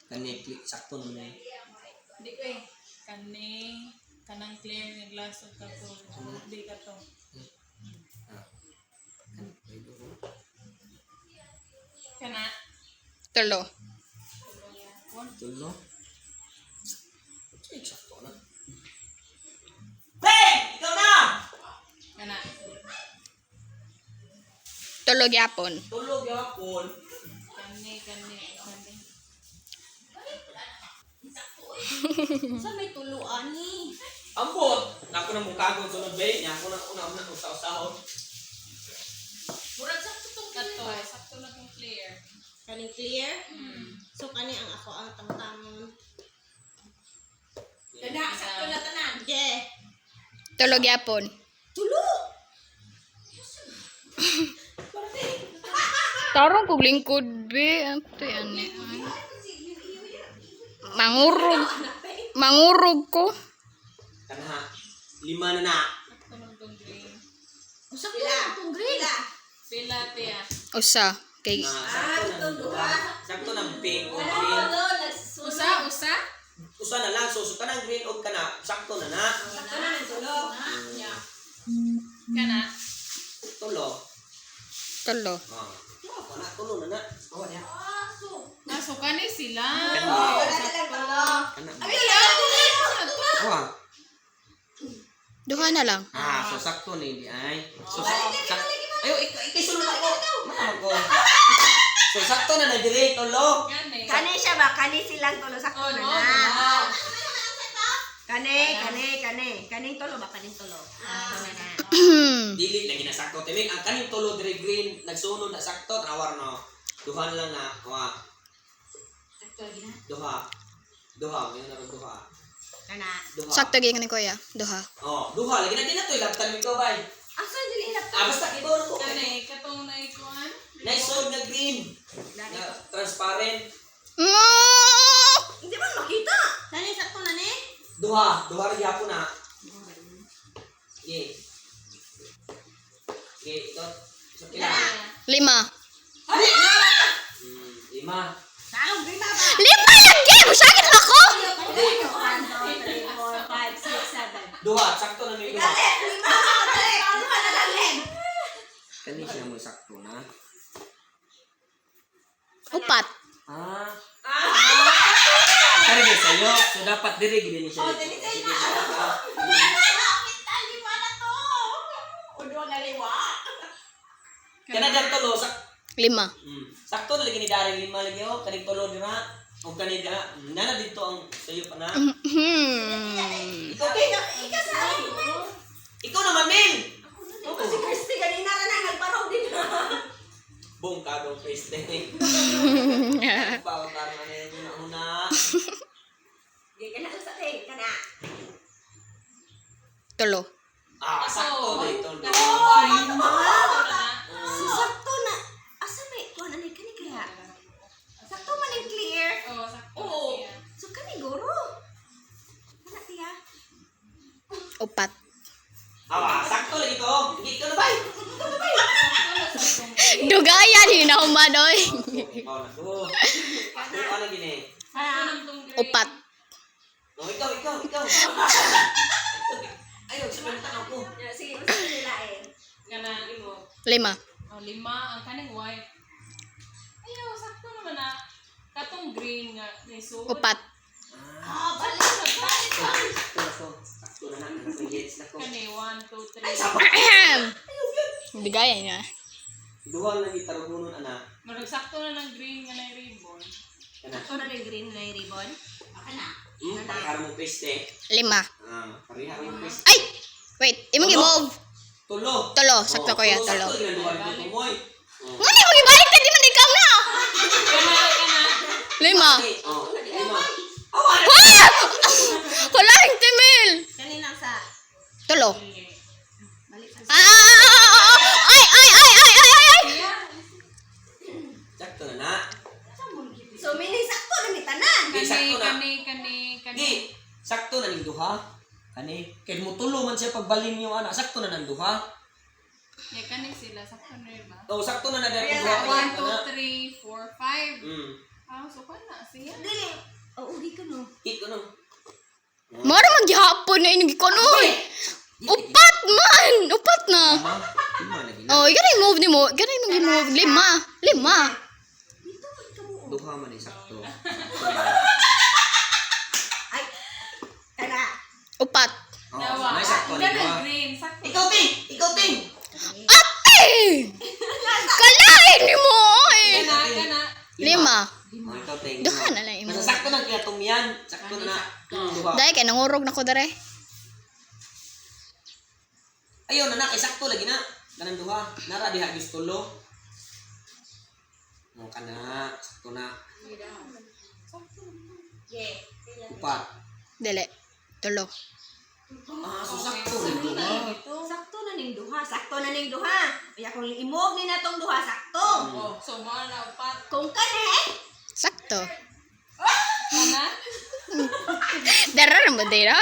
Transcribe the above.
Kani click sakto na. Di ko eh. Kanang clear ng glass of kato. Di ka to. Kana. Tulo. Tulo. Sakto na. Ikaw na! Kana. Tulo gyapon. Tulog yapon. Kani. Sa may tuluan ni. Ambot! Ako na mong kagod sunod ba? Niya ako na una usahon. Murag sakto tong Kato. Sakto na kung clear. kaning clear. So kani ang ako ang tangtangon. Kada, sakto na tanan. Yeah. Tulo gyapon. Tulo. Tarong kog lingkod be. Ante ani. Mangurog ko. Kana 5 na. Sakto na tong green. Usa pila tong green. Pila tiya. Usa. Kay Sakto na pink o green. Usa. Usa na lang so kanang green og kana sakto na na. Sakto na ng tulo. Kana. Tulo. tulo. Wala tulo na na. Oh ya. So kani sila. Wala na lang tulo. Kana. Ay, Duha na lang. So sakto ni di ay. So ayo ikisulod ako. Mama ko. So sakto na na dire tulo. Kani. Kani siya ba? Kani silang tulo sakto na na. Kaning tulo ba? Kaning tulo. Sakto na na. Dili lagi na sakto timing ang kaning tulo dire green nagsunod na sakto tawar no. Duha na lang na. Wa. Sakto lagi na. Duha, may na duha. Kana. Duha. Sakto gyud ni kuya. Duha. Oh, duha lagi na din na to ilaptan mi ko bay. Asa dili na to? Basta ibaw na ko. Kani katong naikuan. Naisod na green. Na transparent. Hindi man makita. Kani sakto na ni? Duha ra gyapon na. Okay. Okay, ito. So, kailan? 5. 5. Salong green ba? 5 lagi. Musakit ako. 1, 2, 3, 4, 5, 6, 7. Duha, sakto na may duha. Lima! Ano na lang, Len? Kani siya mo sakto na. Upat. Kani ba sa'yo? So, dapat dire gini ni siya. Oh, dili tayo na. Lima na to. Udo na liwa. Kana dyan tulo, 5. sakto na lagi ni Daryl 5 lagi oh. Kaning tulo dira. O kani dira. Nana dito ang sa'yo pa na. Okay, ika sa akin. Ikaw naman, Mel! Ako si Christy, kanina na nagparaw din na. Boom, kagong face day. Bawat parang ano yung una. Hindi ka na sa akin, ka na. Tulo. Sakto dito. Sakto na. Asa may, kuha na kani kaya? Sakto man yung clear. Oh, sakto. Oo. siya. So kani guro. Kana tiya. Upat. Sakto lang ito. Hindi ka na ba? Dugayan hinahumadoy. Naku. Ano gini? Upat. Ikaw. Ayaw, sabihin tanong ko. Sige, gusto nila eh. Kana imo. 5. Oh, 5 ang kaning white. Ayaw, sakto naman na. Katong green nga may suot. Upat. Balik na. Sakto na na. Yes, nako. Kani 1, 2, 3. Dugayan nga. Duha lang itarugunon ana. Marag sakto na ng green nga na ribbon. Kana. Ito na yung green na yung ribbon. Baka na. Parihar mo peste. 5. Parihar mo peste. Ay! Wait, imong i-move. Tulo. Tulo, sakto kuya, tulo. Sakto lang duha dito moy. Muna mo gibalik ka di man ikaw na. Kana. 5. Oh, 5. Kulang timil. Kanina sa... Tulo. Balik sa... Ay. Sakto na na. So, mini sakto na may tanan. Okay, sakto na. Kani. Di, sakto na ning duha. Kani, kay mo tulo man siya pagbalin yung ana, sakto na nang duha. Ya kani sila sakto na ba? Oh, sakto na na dahil Kaya duha. 1, 2, 3, 4, 5. So na siya. Dili. O, ugi ka no. Hit ko no. Mara maghihapon na inig ko no. Upat man! Upat na. Lima. Lima lagi na. Oh, ganay move ni mo. Ganay mag-move. Lima. Dito man ka mo. Duha man eh, sakto. Ay. Kana. Upat. Oh, Dawa. may sakto ni Ganun duha. green. Sakto. Ikaw ting! Ikaw ting! Ate! Kalain ni mo eh. Kana. Lima. Oh, ikaw ting. Duha na lang imo. Basta sakto na kaya tumyan. Sakto na. Duha. Dahil kay nangurog na ko dere. Ayun na kay sakto lagi na. Kanang duha. Nara diha gusto lo. Oh, kana. Sakto na. Yeah. Upat. Dili. Tulo. So sakto rin duha. Sakto na ning duha. Sakto na ning duha. Kaya kung imog ni natong duha, sakto. Oh, so mo na upat. Kung kani, Sakto. Kana? Dara na mo dira.